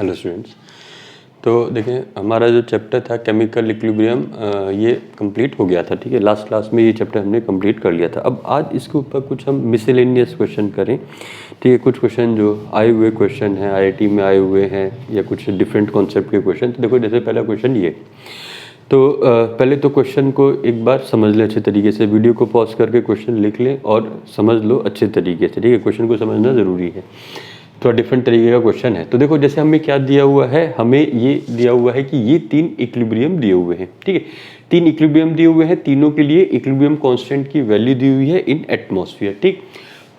Hello students. तो देखें, हमारा जो चैप्टर था केमिकल इक्विलिब्रियम ये कंप्लीट हो गया था। ठीक है, लास्ट क्लास में ये चैप्टर हमने कंप्लीट कर लिया था। अब आज इसके ऊपर कुछ हम मिसलेनियस क्वेश्चन करें। ठीक है, कुछ क्वेश्चन जो आए हुए क्वेश्चन हैं, आईआईटी में आए हुए हैं, या कुछ डिफरेंट कॉन्सेप्ट के क्वेश्चन। तो देखो, जैसे पहला क्वेश्चन ये, तो पहले तो क्वेश्चन को एक बार समझ लें अच्छे तरीके से। वीडियो को पॉज करके क्वेश्चन लिख लें और समझ लो अच्छे तरीके से। ठीक है, क्वेश्चन को समझना ज़रूरी है। थोड़ा डिफरेंट तरीके का क्वेश्चन है। तो देखो, जैसे हमें क्या दिया हुआ है, हमें ये दिया हुआ है कि ये 3 इक्विलिब्रियम दिए हुए हैं। ठीक है, 3 इक्विलिब्रियम दिए हुए हैं, तीनों के लिए इक्विलिब्रियम कांस्टेंट की वैल्यू दी हुई है इन एटमॉस्फेयर। ठीक,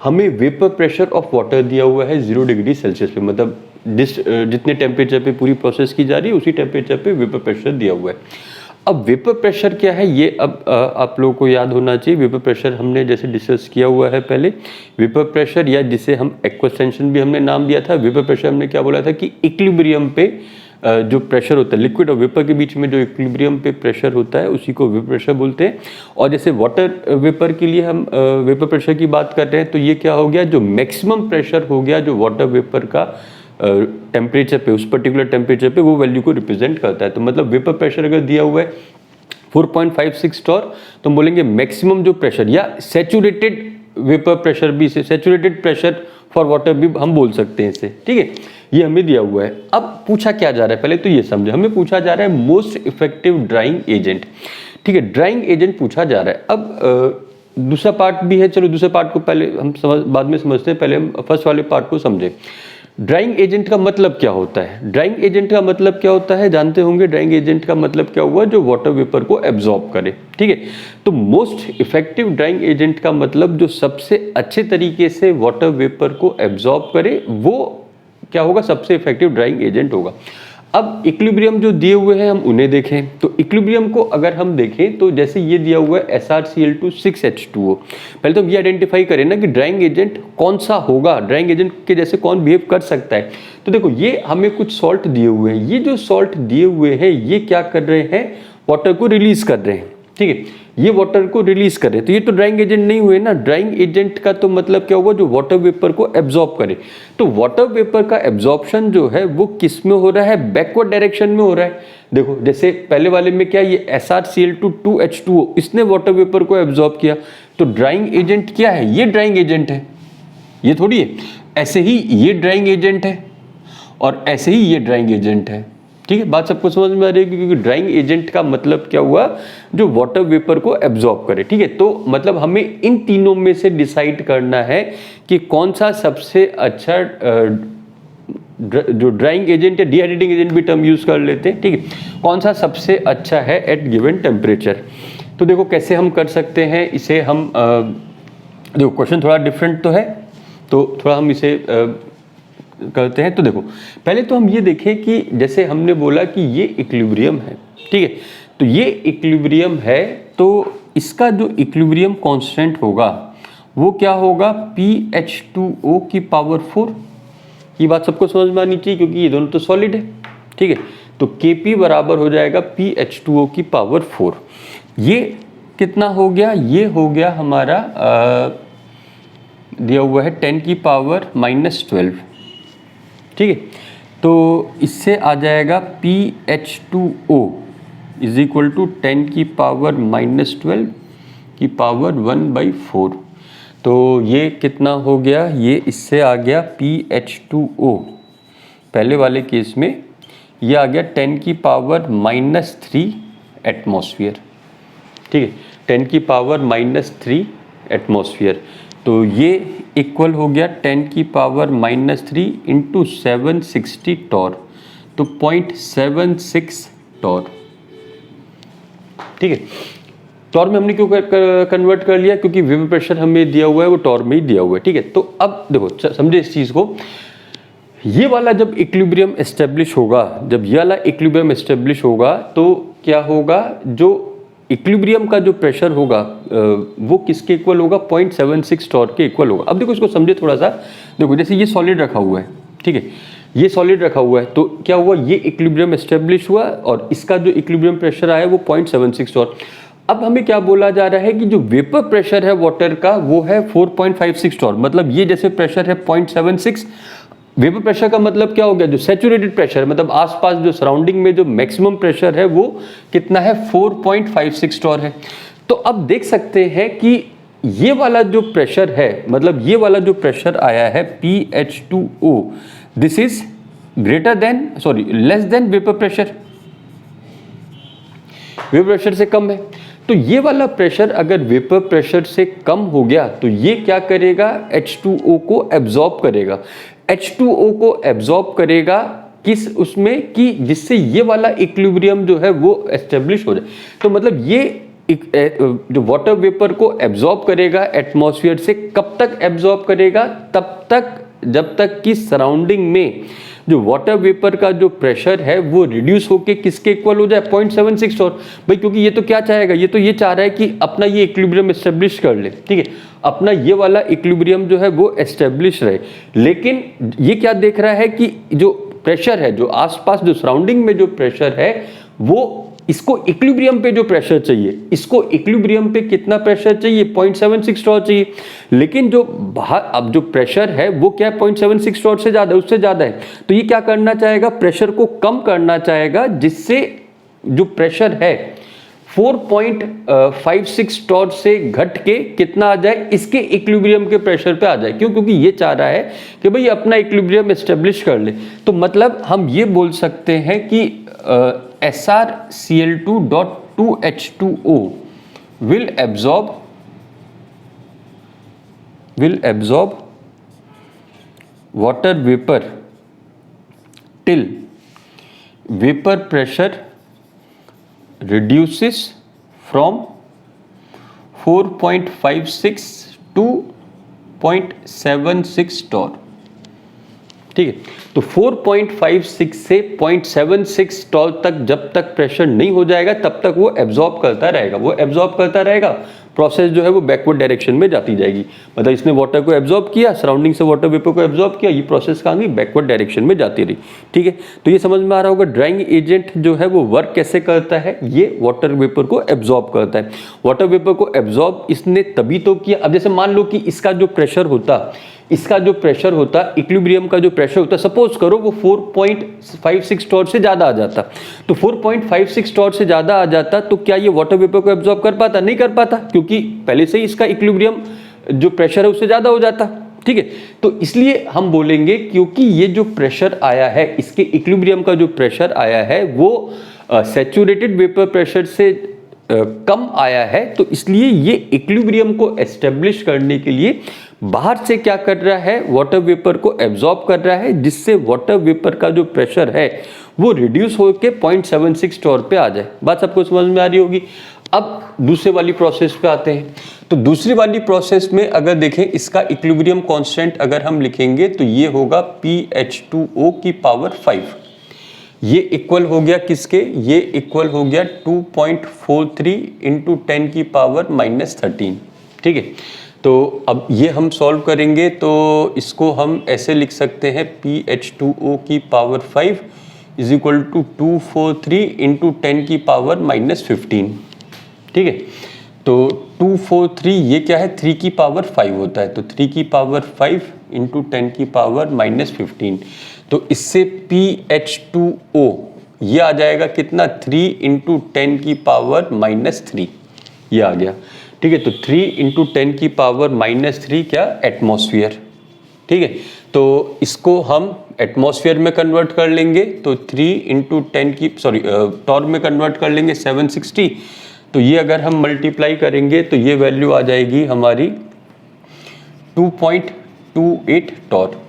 हमें वेपर प्रेशर ऑफ वाटर दिया हुआ है 0 डिग्री सेल्सियस पे, मतलब जितने टेम्परेचर पे पूरी प्रोसेस की जा रही है उसी टेम्परेचर पे वेपर प्रेशर दिया हुआ है। अब वेपर प्रेशर क्या है, ये अब आप लोगों को याद होना चाहिए। वेपर प्रेशर हमने जैसे डिस्कस किया हुआ है पहले, वेपर प्रेशर या जिसे हम एक्वस टेंशन भी हमने नाम दिया था। वेपर प्रेशर हमने क्या बोला था कि इक्विलिब्रियम पे जो प्रेशर होता है लिक्विड और वेपर के बीच में, जो इक्विलिब्रियम पे प्रेशर होता है उसी को वेपर प्रेशर बोलते हैं। और जैसे वाटर वेपर के लिए हम वेपर प्रेशर की बात कर रहे हैं, तो ये क्या हो गया, जो मैक्सिमम प्रेशर हो गया जो वाटर वेपर का टेम्परेचर पे, उस पर्टिकुलर टेम्परेचर पे वो वैल्यू को रिप्रेजेंट करता है। तो मतलब वेपर प्रेशर अगर दिया हुआ है 4.56 टॉर, तो हम बोलेंगे मैक्सिमम जो प्रेशर, या सैचुरेटेड वेपर प्रेशर भी, सैचुरेटेड प्रेशर फॉर वाटर भी हम बोल सकते हैं इसे। ठीक है, ये हमें दिया हुआ है। अब पूछा क्या जा रहा है, पहले तो ये समझे, हमें पूछा जा रहा है मोस्ट इफेक्टिव ड्राइंग एजेंट। ठीक है, ड्राइंग एजेंट पूछा जा रहा है। अब दूसरा पार्ट भी है, चलो दूसरे पार्ट को पहले हम बाद में समझते हैं, पहले हम फर्स्ट वाले पार्ट को समझें। ड्राइंग एजेंट का मतलब क्या होता है? ड्राइंग एजेंट का मतलब क्या होता है जानते होंगे। ड्राइंग एजेंट का मतलब क्या हुआ, जो वाटर वेपर को एब्जॉर्ब करे। ठीक है, तो मोस्ट इफेक्टिव ड्राइंग एजेंट का मतलब जो सबसे अच्छे तरीके से वाटर वेपर को एब्जॉर्ब करे, वो क्या होगा, सबसे इफेक्टिव ड्राइंग एजेंट होगा। अब इक्विलिब्रियम जो दिए हुए हैं हम उन्हें देखें। तो इक्विलिब्रियम को अगर हम देखें तो जैसे ये दिया हुआ है SrCl2 6H2O। पहले तो हम ये आइडेंटिफाई करें ना कि ड्राइंग एजेंट कौन सा होगा, ड्राइंग एजेंट के जैसे कौन बिहेव कर सकता है। तो देखो, ये हमें कुछ सॉल्ट दिए हुए हैं। ये जो सॉल्ट दिए हुए हैं ये क्या कर रहे हैं, वाटर को रिलीज कर रहे हैं। ठीक है, ये वाटर को रिलीज करे, तो ये तो ड्राइंग एजेंट नहीं हुए ना। ड्राइंग एजेंट का तो मतलब क्या हुआ, जो वाटर वेपर को एब्जॉर्ब करे। तो वाटर वेपर का एब्जॉर्प्शन जो है वो किस में हो रहा है, बैकवर्ड डायरेक्शन में हो रहा है। देखो, जैसे पहले वाले में क्या, ये SrCl2 2H2O, इसने वाटर वेपर को एब्जॉर्ब किया। तो ड्राइंग एजेंट क्या है, ये ड्राइंग एजेंट है, ये थोड़ी है। ऐसे ही ये ड्राइंग एजेंट है और ऐसे ही ये ड्राइंग एजेंट है। ठीक है, बात सबको समझ में आ रही है, क्योंकि ड्राइंग एजेंट का मतलब क्या हुआ, जो वाटर वेपर को एब्जॉर्ब करे। ठीक है, तो मतलब हमें इन तीनों में से डिसाइड करना है कि कौन सा सबसे अच्छा जो ड्राइंग एजेंट या डिहाइड्रेटिंग एजेंट भी टर्म यूज कर लेते हैं। ठीक है, कौन सा सबसे अच्छा है एट गिवन टेम्परेचर। तो देखो कैसे हम कर सकते हैं इसे। हम देखो, क्वेश्चन थोड़ा डिफरेंट तो है, तो थोड़ा हम इसे करते हैं। तो देखो, पहले तो हम ये देखें कि जैसे हमने बोला कि ये इक्विलिब्रियम है। ठीक है, तो ये इक्विलिब्रियम है, तो इसका जो इक्विलिब्रियम कांस्टेंट होगा वो क्या होगा, PH2O की पावर 4। ये बात सबको समझ में आनी चाहिए, क्योंकि ये दोनों तो सॉलिड है। ठीक है, तो Kp बराबर हो जाएगा PH2O की पावर 4। ये कितना हो गया, ये हो गया हमारा दिया हुआ है 10 की पावर -12। ठीक है, तो इससे आ जाएगा PH2O इज इक्वल टू 10 की पावर -12 की पावर 1/4। तो ये कितना हो गया, ये इससे आ गया PH2O, पहले वाले केस में ये आ गया 10 की पावर -3 एटमॉस्फेयर। ठीक है, 10 की पावर -3 एटमॉस्फेयर। तो ये इक्वल हो गया 10 की पावर -3 इंटू 760 टॉर, तो 0.76 टॉर। ठीक है, टॉर में हमने क्यों कन्वर्ट कर लिया, क्योंकि वेपर प्रेशर हमें दिया हुआ है वो टॉर में ही दिया हुआ है। ठीक है, तो अब देखो समझे इस चीज़ को। ये वाला जब इक्विलिब्रियम एस्टेब्लिश होगा, जब ये वाला इक्विलिब्रियम एस्टेब्लिश होगा, तो क्या होगा, जो इक्विलिब्रियम का जो प्रेशर होगा वो किसके इक्वल होगा, 0.76 टॉर के इक्वल होगा। अब देखो इसको समझे थोड़ा सा। देखो, जैसे ये सॉलिड रखा हुआ है। ठीक है, ये सॉलिड रखा हुआ है, तो क्या हुआ, ये इक्विलिब्रियम एस्टेब्लिश हुआ और इसका जो इक्विलिब्रियम प्रेशर आया वो 0.76 टॉर। अब हमें क्या बोला जा रहा है कि जो वेपर प्रेशर है वाटर का वो है 4.56 टॉर। मतलब ये जैसे प्रेशर है 0.76, वेपर प्रेशर का मतलब क्या हो गया, जो सैचुरेटेड प्रेशर मतलब आसपास जो सराउंडिंग में जो मैक्सिमम प्रेशर है वो कितना है 4.56 टॉर है। तो अब देख सकते हैं कि ये वाला जो प्रेशर है, मतलब ये वाला जो प्रेशर आया है PH2O, this is greater than less than vapour pressure, vapour pressure से कम है। तो ये वाला प्रेशर अगर वेपर प्रेशर से कम हो गया तो ये क्या करेगा, H2O को एब्जॉर्ब करेगा। H2O को एब्जॉर्ब करेगा किस उसमें कि जिससे ये वाला इक्विलिब्रियम जो है वो एस्टेब्लिश हो जाए। तो मतलब ये जो वाटर वेपर को एब्जॉर्ब करेगा एटमॉस्फेयर से, कब तक एब्जॉर्ब करेगा, तब तक जब तक कि सराउंडिंग में जो वाटर वेपर का जो प्रेशर है वो रिड्यूस होके किसके इक्वल हो जाए 0.76 टॉर। भाई क्योंकि ये तो क्या चाहेगा, ये तो ये चाह रहा है कि अपना ये इक्विलिब्रियम एस्टेब्लिश कर ले, ठीक है, अपना ये वाला इक्विलिब्रियम जो है वो एस्टेब्लिश रहे। लेकिन ये क्या देख रहा है कि जो प्रेशर है, जो आसपास जो सराउंडिंग में जो प्रेशर है वो इसको इक्विलिब्रियम पे जो प्रेशर चाहिए, इसको इक्विलिब्रियम पे कितना प्रेशर चाहिए 0.76 टॉर चाहिए। लेकिन जो बाहर अब जो प्रेशर है वो क्या है 0.76 टॉर से ज़्यादा, उससे ज़्यादा है। तो ये क्या करना चाहेगा, प्रेशर को कम करना चाहेगा, जिससे जो प्रेशर है 4.56 टॉर से घट के कितना आ जाए, इसके इक्विलिब्रियम के प्रेशर पे आ जाए। क्यों, क्योंकि ये चाह रहा है कि भाई अपना इक्विलिब्रियम एस्टेब्लिश कर ले। तो मतलब हम ये बोल सकते हैं कि SrCl2.2H2O will absorb water vapor till vapor pressure reduces from 4.56 to 0.76 torr. ठीक है, तो 4.56 से 0.76 टॉर तक जब तक प्रेशर नहीं हो जाएगा तब तक वो एब्जॉर्ब करता रहेगा, वो एब्जॉर्ब करता रहेगा। प्रोसेस जो है वो बैकवर्ड डायरेक्शन में जाती जाएगी। मतलब इसने वाटर को एब्जॉर्ब किया, सराउंडिंग से वाटर वेपर को एब्जॉर्ब किया, ये प्रोसेस कहाँ गई, बैकवर्ड डायरेक्शन में जाती रही। ठीक है, तो ये समझ में आ रहा होगा ड्राइंग एजेंट जो है वो वर्क कैसे करता है, ये वाटर वेपर को एब्जॉर्ब करता है। वाटर वेपर को एब्जॉर्ब इसने तभी तो किया, अब जैसे मान लो कि इसका जो प्रेशर होता, इक्विलिब्रियम का जो प्रेशर होता, सपोज करो वो 4.56 टॉर से ज्यादा आ जाता, तो 4.56 टॉर से ज्यादा आ जाता तो क्या ये वाटर वेपर को एब्जॉर्ब कर पाता, नहीं कर पाता, क्योंकि पहले से ही इसका इक्विलिब्रियम जो प्रेशर है उससे ज्यादा हो जाता। ठीक है, तो इसलिए हम बोलेंगे क्योंकि ये जो प्रेशर आया है, इसके इक्विलिब्रियम का जो प्रेशर आया है वो सैचुरेटेड वेपर प्रेशर से कम आया है, तो इसलिए ये इक्विलिब्रियम को एस्टेब्लिश करने के लिए बाहर से क्या कर रहा है, वाटर वेपर को एब्जॉर्ब कर रहा है, जिससे वाटर वेपर का जो प्रेशर है वो रिड्यूस होकर 0.76 टॉर पे आ जाए। बात सबको समझ में आ रही होगी। अब दूसरे वाली प्रोसेस पे आते हैं। तो दूसरी वाली प्रोसेस में अगर देखें, इसका इक्विलिब्रियम कांस्टेंट अगर हम लिखेंगे तो ये होगा PH2O की पावर 5। ये इक्वल हो गया किसके, ये इक्वल हो गया 2.43 इंटू 10 की पावर -13। ठीक है, तो अब ये हम सॉल्व करेंगे तो इसको हम ऐसे लिख सकते हैं PH2O की power 5 is equal to 243 into 10 की पावर -15। ठीक है, तो 243 ये क्या है, 3 की पावर 5 होता है, तो 3 की पावर 5 इंटू 10 की पावर -15। तो इससे PH2O ये आ जाएगा कितना, 3 इंटू 10 की पावर -3, ये आ गया। ठीक है, तो 3 इंटू 10 की पावर -3 क्या, एटमॉस्फेयर। ठीक है, तो इसको हम एटमॉस्फेयर में कन्वर्ट कर लेंगे, तो 3 इंटू 10 की टॉर में कन्वर्ट कर लेंगे 760। तो ये अगर हम मल्टीप्लाई करेंगे तो ये वैल्यू आ जाएगी हमारी 2.28 टॉर।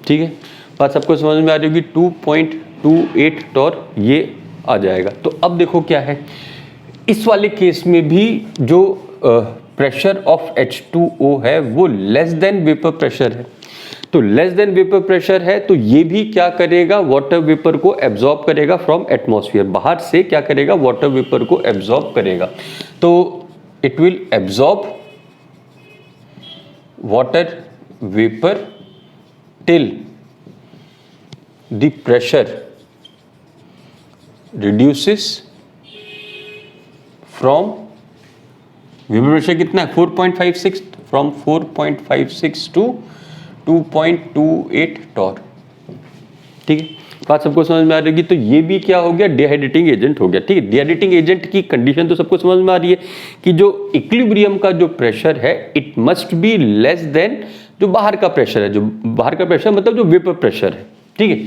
ठीक है, बात सबको समझ में आ रही होगी, 2.28 टॉर ये आ जाएगा। तो अब देखो क्या है, इस वाले केस में भी जो प्रेशर ऑफ H2O है वो लेस देन वेपर प्रेशर है। तो लेस देन वेपर प्रेशर है तो ये भी क्या करेगा, वाटर वेपर को एब्जॉर्ब करेगा फ्रॉम एटमॉस्फेयर। बाहर से क्या करेगा, वाटर वेपर को एब्जॉर्ब करेगा। तो it will absorb water vapour till the pressure reduces from, vapour pressure कितना है 4.56, फ्रॉम 4.56 टू 2.28 टॉर। ठीक है, बात सबको समझ में आ रही है। तो ये भी क्या हो गया, डिहाइड्रेटिंग एजेंट हो गया। ठीक है, डिहाइड्रेटिंग एजेंट की कंडीशन तो सबको समझ में आ रही है कि जो इक्विलिब्रियम का जो प्रेशर है it must be less than जो बाहर का प्रेशर है। जो बाहर का प्रेशर मतलब जो वेपर प्रेशर है। ठीक है,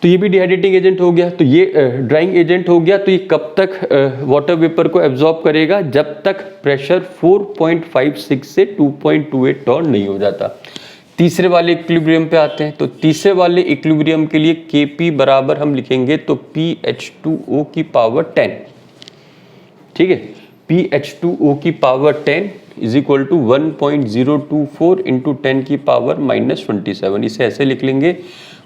तो ये भी डिहाइड्रेटिंग एजेंट हो गया। तो ये ड्राइंग एजेंट हो गया। तो ये कब तक वाटर वेपर को एब्जॉर्ब करेगा, जब तक प्रेशर 4.56 से 2.28 टॉर नहीं हो जाता। तीसरे वाले इक्विलिब्रियम पे आते हैं। तो तीसरे वाले इक्विलिब्रियम के लिए Kp बराबर हम लिखेंगे तो PH2O की पावर 10। ठीक है, PH2O की power 10 is equal to 1.024 into 10 की पावर -27। इसे ऐसे लिख लेंगे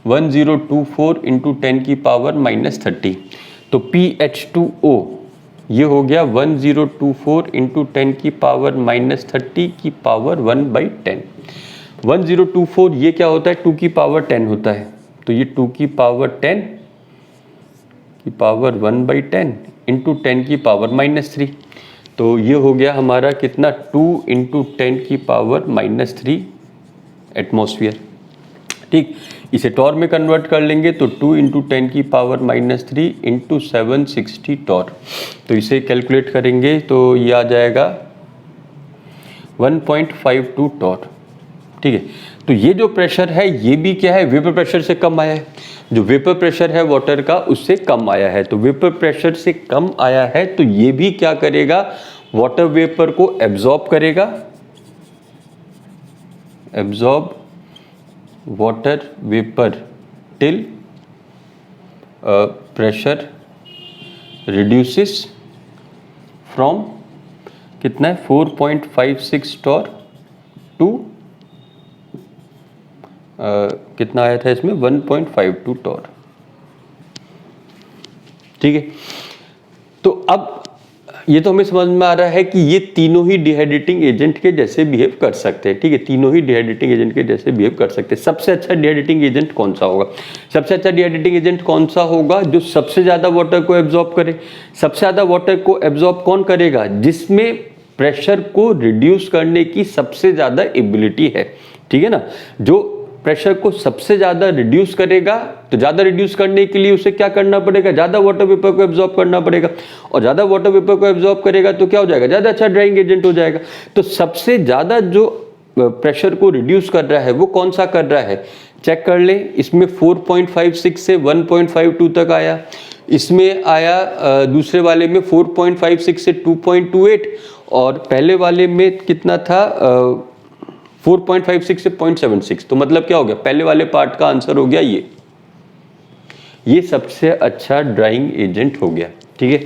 1024 इंटू 10 की पावर -30। तो PH2O ये हो गया 1024 इंटू 10 की पावर -30 की पावर 1/10। 1024 ये क्या होता है, 2 की पावर 10 होता है। तो ये 2 की पावर 10 की पावर 1/10 इंटू 10 की पावर -3। तो ये हो गया हमारा कितना, 2 इंटू 10 की पावर -3 एटमॉस्फेयर। ठीक, इसे टॉर में कन्वर्ट कर लेंगे तो 2 इंटू 10 की पावर -3 इंटू 760 टॉर। तो इसे कैलकुलेट करेंगे तो ये आ जाएगा 1.52 टॉर। ठीक है, तो ये जो प्रेशर है ये भी क्या है, वेपर प्रेशर से कम आया है। जो वेपर प्रेशर है वाटर का उससे कम आया है। तो वेपर प्रेशर से कम आया है तो ये भी क्या करेगा, वाटर वेपर को एब्जॉर्ब करेगा। Absorb water vapour till pressure reduces from कितना है 4.56 टॉर टू कितना आया था इसमें 1.52 टॉर। ठीक है, तो अब ये तो हमें समझ में आ रहा है कि ये तीनों ही डिहाइड्रेटिंग एजेंट के जैसे बिहेव कर सकते हैं। ठीक है, तीनों ही डिहाइड्रेटिंग एजेंट के जैसे बिहेव कर सकते हैं। सबसे अच्छा डिहाइड्रेटिंग एजेंट कौन सा होगा, सबसे अच्छा डिहाइड्रेटिंग एजेंट कौन सा होगा, जो सबसे ज्यादा वाटर को एब्जॉर्ब करे। सबसे ज्यादा वाटर को एब्जॉर्ब कौन करेगा, जिसमें प्रेशर को रिड्यूस करने की सबसे ज्यादा एबिलिटी है। ठीक है ना, जो प्रेशर को सबसे ज्यादा रिड्यूस करेगा। तो ज्यादा रिड्यूस करने के लिए उसे क्या करना पड़ेगा, ज्यादा वाटर वेपर को एब्जॉर्ब करना पड़ेगा। और ज्यादा वाटर वेपर को एब्जॉर्ब करेगा तो क्या हो जाएगा, ज्यादा अच्छा ड्राइंग एजेंट हो जाएगा। तो सबसे ज्यादा जो प्रेशर को रिड्यूस कर रहा है वो कौन सा कर रहा है, चेक कर ले। इसमें 4.56 से 1.52 तक आया। इसमें आया दूसरे वाले में 4.56 से 2.28 और पहले वाले में कितना था 4.56 से 0.76। तो मतलब क्या हो गया, पहले वाले पार्ट का आंसर हो गया ये सबसे अच्छा ड्राइंग एजेंट हो गया। ठीक है,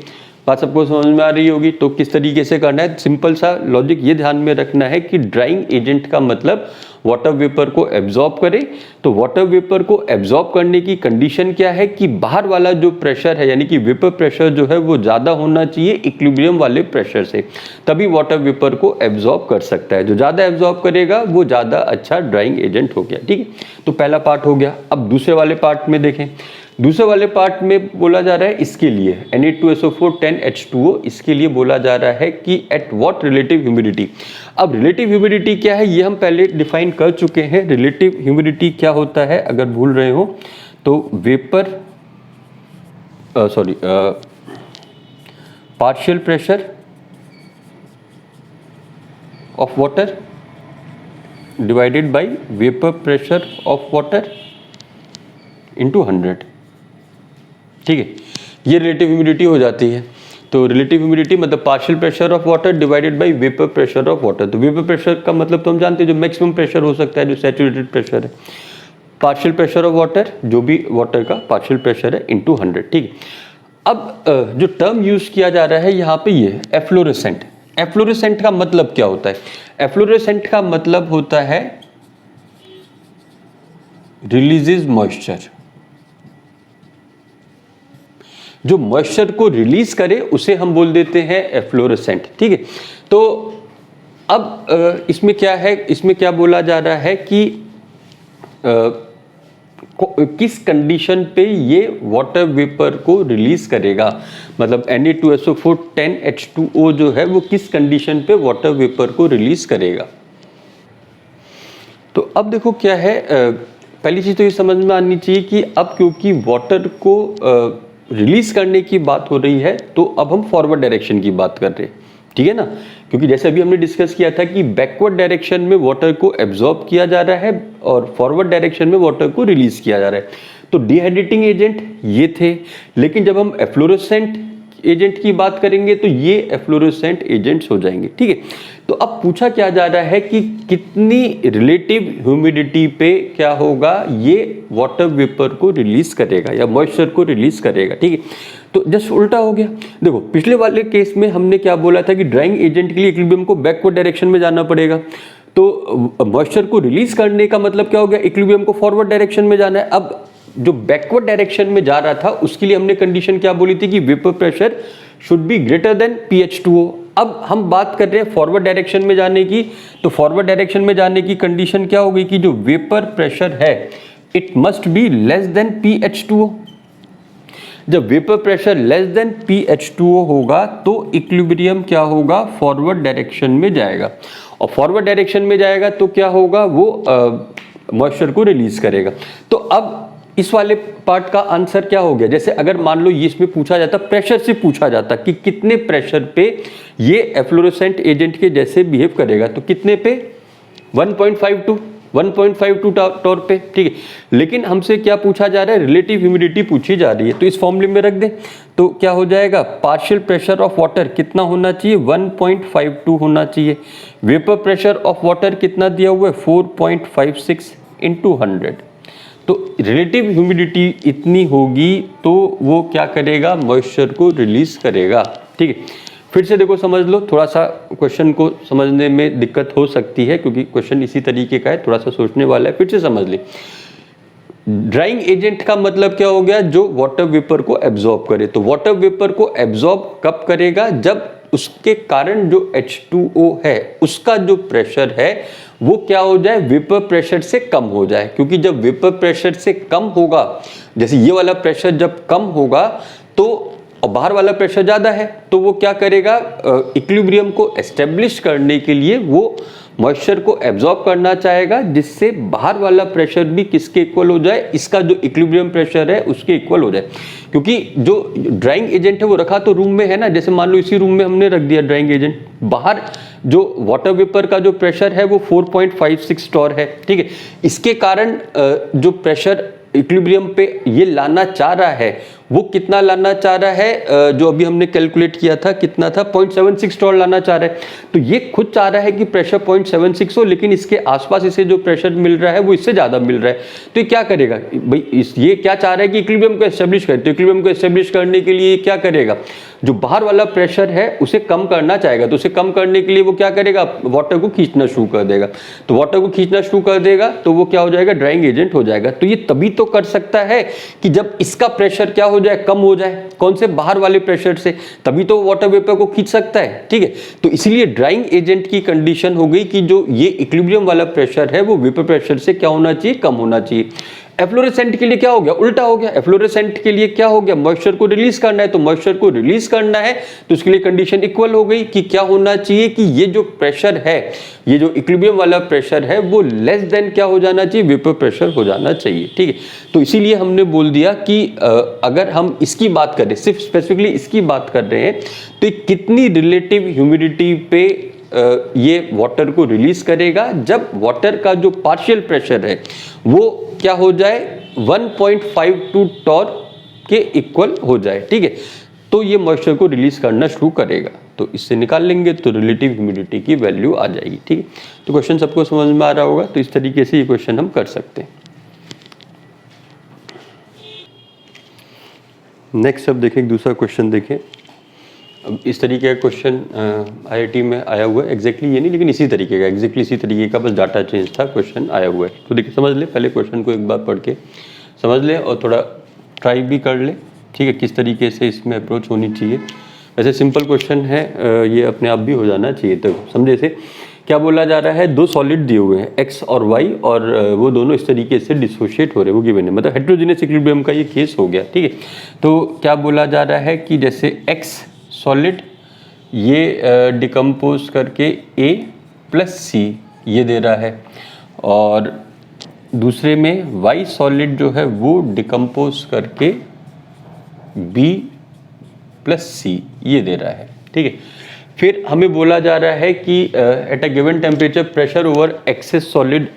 बात सबको समझ में आ रही होगी। तो किस तरीके से करना है, सिंपल सा लॉजिक ये ध्यान में रखना है कि ड्राइंग एजेंट का मतलब वाटर वेपर को एब्जॉर्ब करे। तो वाटर वेपर को एब्जॉर्ब करने की कंडीशन क्या है कि बाहर वाला जो प्रेशर है यानी कि वेपर प्रेशर जो है वो ज़्यादा होना चाहिए इक्विलिब्रियम वाले प्रेशर से, तभी वाटर वेपर को एब्जॉर्ब कर सकता है। जो ज़्यादा एब्जॉर्ब करेगा वो ज़्यादा अच्छा ड्राइंग एजेंट हो गया। ठीक है, तो पहला पार्ट हो गया। अब दूसरे वाले पार्ट में देखें। दूसरे वाले पार्ट में बोला जा रहा है इसके लिए Na2SO4 10H2O, इसके लिए बोला जा रहा है कि एट व्हाट रिलेटिव ह्यूमिडिटी। अब रिलेटिव ह्यूमिडिटी क्या है ये हम पहले डिफाइन कर चुके हैं। रिलेटिव ह्यूमिडिटी क्या होता है, अगर भूल रहे हो तो vapour partial pressure of water divided by vapour pressure of water into 100। ठीक है, ये रिलेटिव ह्यूमिडिटी हो जाती है। तो रिलेटिव ह्यूमिडिटी मतलब partial pressure of water divided by vapour pressure of water. तो वेपर प्रेशर का मतलब तो हम जानते हैं जो मैक्सिमम प्रेशर हो सकता है, जो सैचुरेटेड प्रेशर है। पार्शियल प्रेशर ऑफ वाटर जो भी वाटर का पार्शियल प्रेशर है इंटू 100। ठीक है, अब जो टर्म यूज किया जा रहा है यहाँ पे ये एफ्लोरेसेंट। एफ्लोरेसेंट का मतलब क्या होता है, एफ्लोरेसेंट का मतलब होता है रिलीजेस मॉइस्चर। जो मॉइस्चर को रिलीज करे उसे हम बोल देते हैं एफ्लोरेसेंट। ठीक है, तो अब इसमें क्या है, इसमें क्या बोला जा रहा है कि किस कंडीशन पे ये वाटर वेपर को रिलीज करेगा। मतलब Na2SO4 10H2O जो है वो किस कंडीशन पे वाटर वेपर को रिलीज करेगा। तो अब देखो क्या है, पहली चीज़ तो ये समझ में आनी चाहिए कि अब क्योंकि वाटर को रिलीज करने की बात हो रही है तो अब हम फॉरवर्ड डायरेक्शन की बात कर रहे हैं, ठीक है ना। क्योंकि जैसे अभी हमने डिस्कस किया था कि बैकवर्ड डायरेक्शन में वाटर को एब्जॉर्ब किया जा रहा है और फॉरवर्ड डायरेक्शन में वाटर को रिलीज किया जा रहा है। तो डिहाइड्रेटिंग एजेंट ये थे, लेकिन जब हम एफ्लोरेसेंट एजेंट की बात करेंगे तो ये एफ्लोरेसेंट एजेंट्स हो जाएंगे, ठीक है। तो अब पूछा क्या जा रहा है कि कितनी रिलेटिव ह्यूमिडिटी पे क्या होगा, ये वाटर वेपर को रिलीज करेगा या मॉइस्चर को रिलीज करेगा, ठीक है। तो जस्ट उल्टा हो गया। देखो पिछले वाले केस में हमने क्या बोला था कि ड्राइंग एजेंट के लिए इक्विलिब्रियम को बैकवर्ड डायरेक्शन में जाना पड़ेगा, तो मॉइस्चर को रिलीज करने का मतलब क्या हो गया, इक्विलिब्रियम को फॉरवर्ड डायरेक्शन में जाना है। अब जो बैकवर्ड डायरेक्शन में जा रहा था उसके लिए हमने कंडीशन क्या बोली थी कि vapour pressure should be greater than PH2O। अब हम बात कर रहे हैं फॉरवर्ड डायरेक्शन में जाने की, तो फॉरवर्ड डायरेक्शन में जाने की कंडीशन क्या होगी कि जो वेपर प्रेशर है it must be less than PH2O। जब vapour pressure less than PH2O होगा तो इक्विलिब्रियम क्या होगा, फॉरवर्ड डायरेक्शन में जाएगा, और फॉरवर्ड डायरेक्शन में जाएगा तो क्या होगा, वो मॉइस्चर को रिलीज करेगा। तो अब इस वाले पार्ट का आंसर क्या हो गया, जैसे अगर मान लो ये इसमें पूछा जाता, प्रेशर से पूछा जाता कि कितने प्रेशर पे ये एफ्लोरेसेंट एजेंट के जैसे बिहेव करेगा, तो कितने पे 1.52 टॉर पे, ठीक है। लेकिन हमसे क्या पूछा जा रहा है, रिलेटिव ह्यूमिडिटी पूछी जा रही है, तो इस फॉर्मूले में रख दे तो क्या हो जाएगा, पार्शियल प्रेशर ऑफ वाटर कितना होना चाहिए, 1.52 होना चाहिए। वेपर प्रेशर ऑफ वाटर कितना दिया हुआ है, 4.56 × 100। तो रिलेटिव ह्यूमिडिटी इतनी होगी तो वो क्या करेगा, मॉइस्चर को रिलीज करेगा, ठीक है। फिर से देखो समझ लो, थोड़ा सा क्वेश्चन को समझने में दिक्कत हो सकती है क्योंकि क्वेश्चन इसी तरीके का है, थोड़ा सा सोचने वाला है। फिर से समझ ले, ड्राइंग एजेंट का मतलब क्या हो गया, जो वाटर वेपर को एब्जॉर्ब करे। तो वाटर वेपर को एब्जॉर्ब कब करेगा, जब उसके कारण जो H2O है उसका जो प्रेशर है वो क्या हो जाए, वेपर प्रेशर से कम हो जाए। क्योंकि जब वेपर प्रेशर से कम होगा, जैसे ये वाला प्रेशर जब कम होगा तो और बाहर वाला प्रेशर ज्यादा है, तो वो क्या करेगा, इक्विलिब्रियम को एस्टेब्लिश करने के लिए वो मॉइस्चर को एब्जॉर्ब करना चाहेगा, जिससे बाहर वाला प्रेशर भी किसके इक्वल हो जाए, इसका जो इक्विलिब्रियम प्रेशर है उसके इक्वल हो जाए। क्योंकि जो ड्राइंग एजेंट है वो रखा तो रूम में है ना, जैसे मान लो इसी रूम में हमने रख दिया ड्राइंग एजेंट, बाहर जो वाटर वेपर का जो प्रेशर है वो 4.56 टॉर है, ठीक है। इसके कारण जो प्रेशर इक्विलिब्रियम पे ये लाना चाह रहा है वो कितना लाना चाह रहा है, जो अभी हमने कैलकुलेट किया था कितना था, 0.76 टॉर लाना चाह रहा है। तो ये खुद चाह रहा है कि प्रेशर 0.76 हो, लेकिन इसके आसपास इसे जो प्रेशर मिल रहा है वो इससे ज्यादा मिल रहा है। तो ये क्या करेगा भाई, ये क्या चाह रहा है कि इक्विलिब्रियम को एस्टेब्लिश करे। तो इक्विलिब्रियम को एस्टेब्लिश करने के लिए क्या करेगा, जो बाहर वाला प्रेशर है उसे कम करना चाहेगा, तो उसे कम करने के लिए वो क्या करेगा, वाटर को खींचना शुरू कर देगा। तो वाटर को खींचना शुरू कर देगा तो वो क्या हो जाएगा, ड्राइंग एजेंट हो जाएगा। तो ये तभी तो कर सकता है कि जब इसका प्रेशर क्या हो जाए, कम हो जाए, कौन से, बाहर वाले प्रेशर से, तभी तो वाटर वेपर को खींच सकता है, ठीक है। तो इसलिए ड्राइंग एजेंट की कंडीशन हो गई कि जो ये इक्विलिब्रियम वाला प्रेशर है वो वेपर प्रेशर से क्या होना चाहिए, कम होना चाहिए। एफ्लोरेसेंट के लिए क्या हो गया, उल्टा हो गया। एफ्लोरेसेंट के लिए क्या हो गया, मॉइस्चर को रिलीज करना है, तो मॉइस्चर को रिलीज करना है तो उसके लिए कंडीशन इक्वल हो गई कि क्या होना चाहिए कि ये जो प्रेशर है, ये जो इक्विलिब्रियम वाला प्रेशर है वो लेस देन क्या हो जाना चाहिए, वेपर प्रेशर हो जाना चाहिए, ठीक है। तो इसीलिए हमने बोल दिया कि अगर हम इसकी बात करें, सिर्फ स्पेसिफिकली इसकी बात कर रहे हैं, तो कितनी रिलेटिव ह्यूमिडिटी पे ये वाटर को रिलीज करेगा, जब वाटर का जो पार्शियल प्रेशर है वो क्या हो जाए, 1.52 टॉर के इक्वल हो जाए, ठीक है। तो ये मॉइस्चर को रिलीज करना शुरू करेगा। तो इससे निकाल लेंगे तो रिलेटिव ह्यूमिडिटी की वैल्यू आ जाएगी, ठीक है। तो क्वेश्चन सबको समझ में आ रहा होगा, तो इस तरीके से ये क्वेश्चन हम कर सकते हैं। नेक्स्ट अब देखें, दूसरा क्वेश्चन देखें। अब इस तरीके का क्वेश्चन IIT में आया हुआ है, एग्जैक्टली ये नहीं लेकिन इसी तरीके का, एग्जैक्टली इसी तरीके का, बस डाटा चेंज था, क्वेश्चन आया हुआ है। तो देखिए समझ ले, पहले क्वेश्चन को एक बार पढ़ के समझ ले और थोड़ा ट्राई भी कर ले, ठीक है, किस तरीके से इसमें अप्रोच होनी चाहिए। वैसे सिंपल क्वेश्चन है, ये अपने आप भी हो जाना चाहिए। तो समझे से क्या बोला जा रहा है, दो सॉलिड दिए हुए हैं x और y, और वो दोनों इस तरीके से डिसोशिएट हो रहे हैं, वो गिवन है, मतलब हेट्रोजेनियस इक्विलिब्रियम का ये केस हो गया, ठीक है। तो क्या बोला जा रहा है कि जैसे x सॉलिड ये डिकम्पोज करके A + C ये दे रहा है, और दूसरे में y सॉलिड जो है वो डिकम्पोज करके B प्लस सी ये दे रहा है, ठीक है। फिर हमें बोला जा रहा है कि at a given temperature pressure over excess solid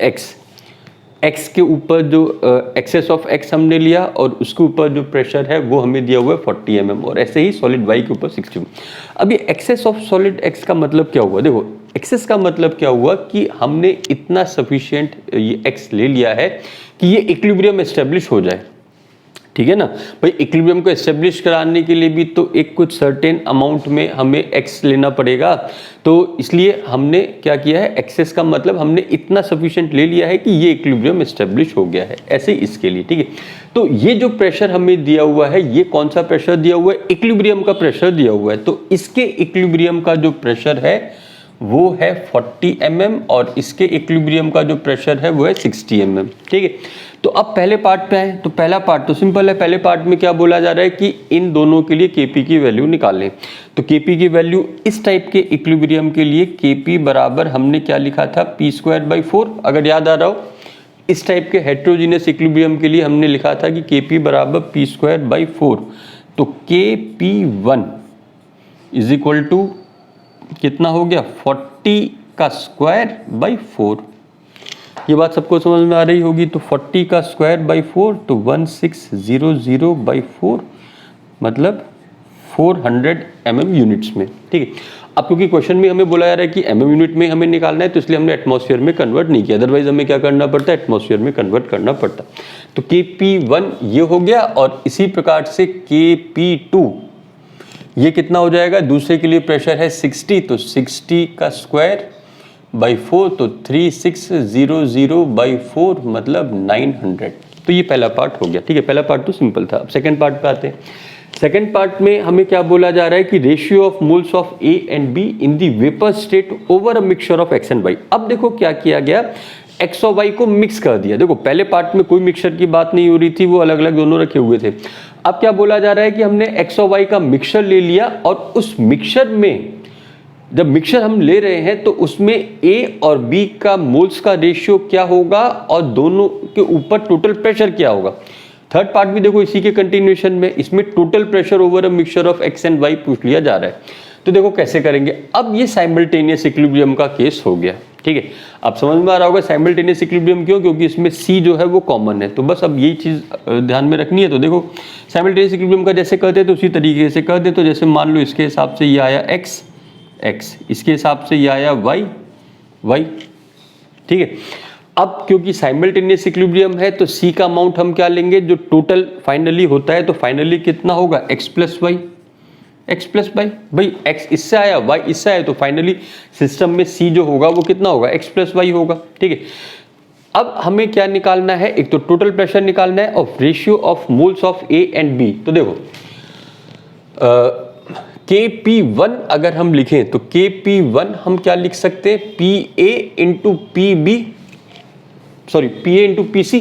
X के ऊपर जो एक्सेस ऑफ एक्स हमने लिया और उसके ऊपर जो प्रेशर है वो हमें दिया हुआ है 40 mm, और ऐसे ही सॉलिड वाई के ऊपर 60 mm। अब ये एक्सेस ऑफ सॉलिड एक्स का मतलब क्या हुआ? देखो एक्सेस का मतलब क्या हुआ कि हमने इतना सफिशिएंट ये एक्स ले लिया है कि ये इक्विलिब्रियम एस्टेब्लिश हो जाए, ठीक है ना भाई। इक्विलिब्रियम को एस्टेब्लिश कराने के लिए भी तो एक कुछ सर्टेन अमाउंट में हमें एक्स लेना पड़ेगा, तो इसलिए हमने क्या किया है, एक्सेस का मतलब हमने इतना सफिशिएंट ले लिया है कि ये इक्विलिब्रियम एस्टेब्लिश हो गया है, ऐसे इसके लिए, ठीक है। तो ये जो प्रेशर हमें दिया हुआ है, ये कौन सा प्रेशर दिया हुआ है? इक्विलिब्रियम का प्रेशर दिया हुआ है। तो इसके इक्विलिब्रियम का जो प्रेशर है वो है 40 mm और इसके इक्विलिब्रियम का जो प्रेशर है वो है 60 mm, ठीक है। तो अब पहले पार्ट पे आए, तो पहला पार्ट तो सिंपल है। पहले पार्ट में क्या बोला जा रहा है कि इन दोनों के लिए Kp की वैल्यू निकालें। तो Kp की वैल्यू इस टाइप के इक्विलिब्रियम के लिए Kp बराबर हमने क्या लिखा था, p²/4। अगर याद आ रहा हो, इस टाइप के हेट्रोजीनियस इक्विलिब्रियम के लिए हमने लिखा था कि Kp बराबर p²/4। तो Kp1 इज इक्वल टू कितना हो गया, 40 का स्क्वायर बाई 4। ये बात सबको समझ में आ रही होगी। तो 40 का स्क्वायर बाई 4 तो 1600/4 मतलब 400 mm यूनिट्स में, ठीक है। अब क्योंकि क्वेश्चन में हमें बोला जा रहा है कि mm यूनिट में हमें निकालना है, तो इसलिए हमने एटमॉस्फेयर में कन्वर्ट नहीं किया, अदरवाइज हमें क्या करना पड़ता है, एटमॉस्फेयर में कन्वर्ट करना पड़ता। तो Kp1 ये हो गया, और इसी प्रकार से Kp2 ये कितना हो जाएगा, दूसरे के लिए प्रेशर है 60, तो 60 का स्क्वायर बाई 4 तो 3600/4 मतलब 900। तो ये पहला पार्ट हो गया, ठीक है। पहला पार्ट तो सिंपल था। अब सेकंड पार्ट पे आते हैं। सेकंड पार्ट में हमें क्या बोला जा रहा है कि ratio of moles of A and B in the vapour state over a mixture of X and Y. अब देखो क्या किया गया, एक्स और वाई को मिक्स कर दिया। देखो पहले पार्ट में कोई मिक्सचर की बात नहीं हो रही थी, वो अलग अलग दोनों रखे हुए थे। अब क्या बोला जा रहा है कि हमने एक्स और वाई का मिक्सचर ले लिया, और उस मिक्सचर में जब मिक्सचर हम ले रहे हैं तो उसमें ए और बी का मोल्स का रेशियो क्या होगा और दोनों के ऊपर टोटल प्रेशर क्या होगा। थर्ड पार्ट भी देखो इसी के कंटिन्यूएशन में, इसमें total pressure over a mixture of X and Y पूछ लिया जा रहा है। तो देखो कैसे करेंगे। अब ये साइमल्टेनियस इक्विलिब्रियम का केस हो गया, ठीक है। अब समझ में आ रहा होगा साइमल्टेनियस इक्विलिब्रियम क्यों, क्योंकि इसमें सी जो है वो कॉमन है। तो बस अब यही चीज़ ध्यान में रखनी है। तो देखो साइमल्टेनियस इक्विलिब्रियम का जैसे करते तो उसी तरीके से कर दे। तो जैसे मान लो इसके हिसाब से ये आया x, इसके हिसाब से ये आया y, ठीक है। अब क्योंकि साइमल्टेनियस इक्विलिब्रियम है तो c का अमाउंट हम क्या लेंगे, जो टोटल फाइनली होता है। तो फाइनली कितना होगा, x प्लस वाई, भाई x इससे आया, y इससे आया, तो फाइनली सिस्टम में c जो होगा वो कितना होगा, x प्लस वाई होगा, ठीक है। अब हमें क्या निकालना है, एक तो टोटल प्रेशर निकालना है और ratio of moles of A and B. तो देखो Kp1 अगर हम लिखें तो Kp1 हम क्या लिख सकते हैं, Pa into Pb, sorry Pa into Pc,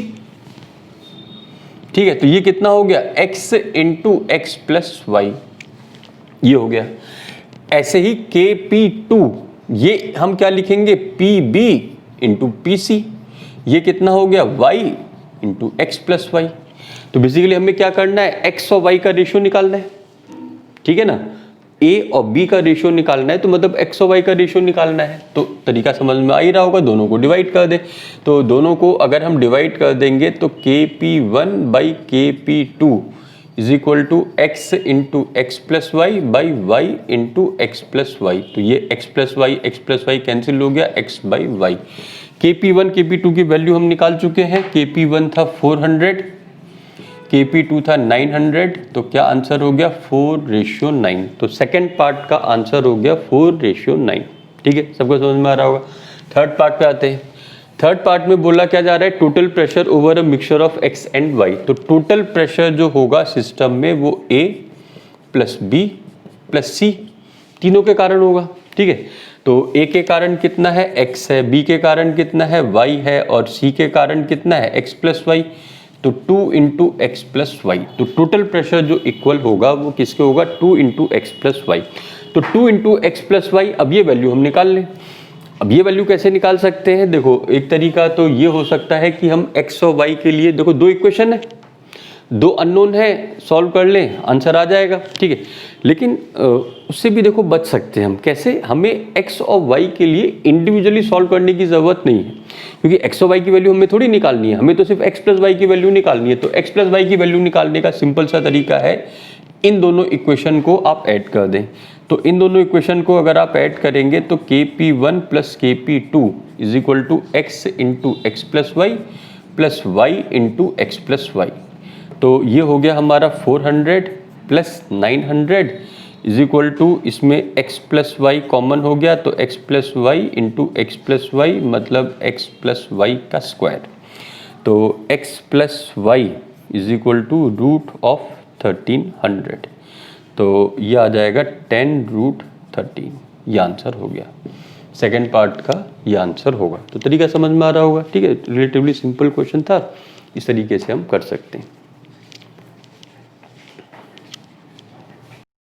ठीक है। तो ये कितना हो गया, x into X plus Y, ये हो गया। ऐसे ही Kp2 ये हम क्या लिखेंगे, Pb इंटू Pc, ये कितना हो गया, y into X plus Y. तो बेसिकली हमें क्या करना है, x और y का रेशियो निकालना है, ठीक है ना। a और b का रेशियो निकालना है, तो मतलब x और y का रेशियो निकालना है। तो तरीका समझ में आ ही रहा होगा, दोनों को डिवाइड कर दे। तो दोनों को अगर हम डिवाइड कर देंगे तो Kp1/Kp2 is equal to x into X plus Y by Y into X plus Y. तो ये x प्लस वाई कैंसिल हो गया, x by Y. Kp1 Kp2 की वैल्यू हम निकाल चुके हैं। Kp1 था 400, Kp2 था 900, तो क्या आंसर हो गया, 4:9। तो सेकंड पार्ट का आंसर हो गया 4:9, ठीक है। सबको समझ में आ रहा होगा। थर्ड पार्ट पे आते हैं। थर्ड पार्ट में बोला क्या जा रहा है, total pressure over a mixture of X and Y. तो टोटल प्रेशर जो होगा सिस्टम में वो A plus B plus C तीनों के कारण होगा, ठीक है। तो A के कारण कितना है, x है, B के कारण कितना है, y है, और C के कारण कितना है, x प्लस वाई। तो 2 इंटू एक्स प्लस वाई। तो टोटल प्रेशर जो इक्वल होगा वो किसके होगा, 2 इंटू एक्स प्लस वाई। तो 2 इंटू एक्स प्लस वाई, अब ये वैल्यू हम निकाल लें। अब ये वैल्यू कैसे निकाल सकते हैं? देखो एक तरीका तो ये हो सकता है कि हम x और y के लिए, देखो दो इक्वेशन है, दो अननोन है, सॉल्व कर लें आंसर आ जाएगा, ठीक है। लेकिन उससे भी देखो बच सकते हैं हम। कैसे? हमें x और y के लिए इंडिविजुअली सॉल्व करने की ज़रूरत नहीं है, क्योंकि x और y की वैल्यू हमें थोड़ी निकालनी है, हमें तो सिर्फ x प्लस वाई की वैल्यू निकालनी है। तो x प्लस वाई की वैल्यू निकालने का सिंपल सा तरीका है, इन दोनों इक्वेशन को आप ऐड कर दें। तो इन दोनों इक्वेशन को अगर आप ऐड करेंगे तो Kp1 plus Kp2 is equal to x into X plus Y plus Y into X plus Y. तो ये हो गया हमारा 400 प्लस 900 इज इक्वल टू, इसमें x प्लस वाई कॉमन हो गया तो x plus Y into X plus Y मतलब x प्लस वाई का स्क्वायर। तो x plus Y is equal to root of 1300। तो ये आ जाएगा 10 रूट 13, ये आंसर हो गया। सेकेंड पार्ट का ये आंसर होगा। तो तरीका समझ में आ रहा होगा, ठीक है। रिलेटिवली सिंपल क्वेश्चन था, इस तरीके से हम कर सकते हैं।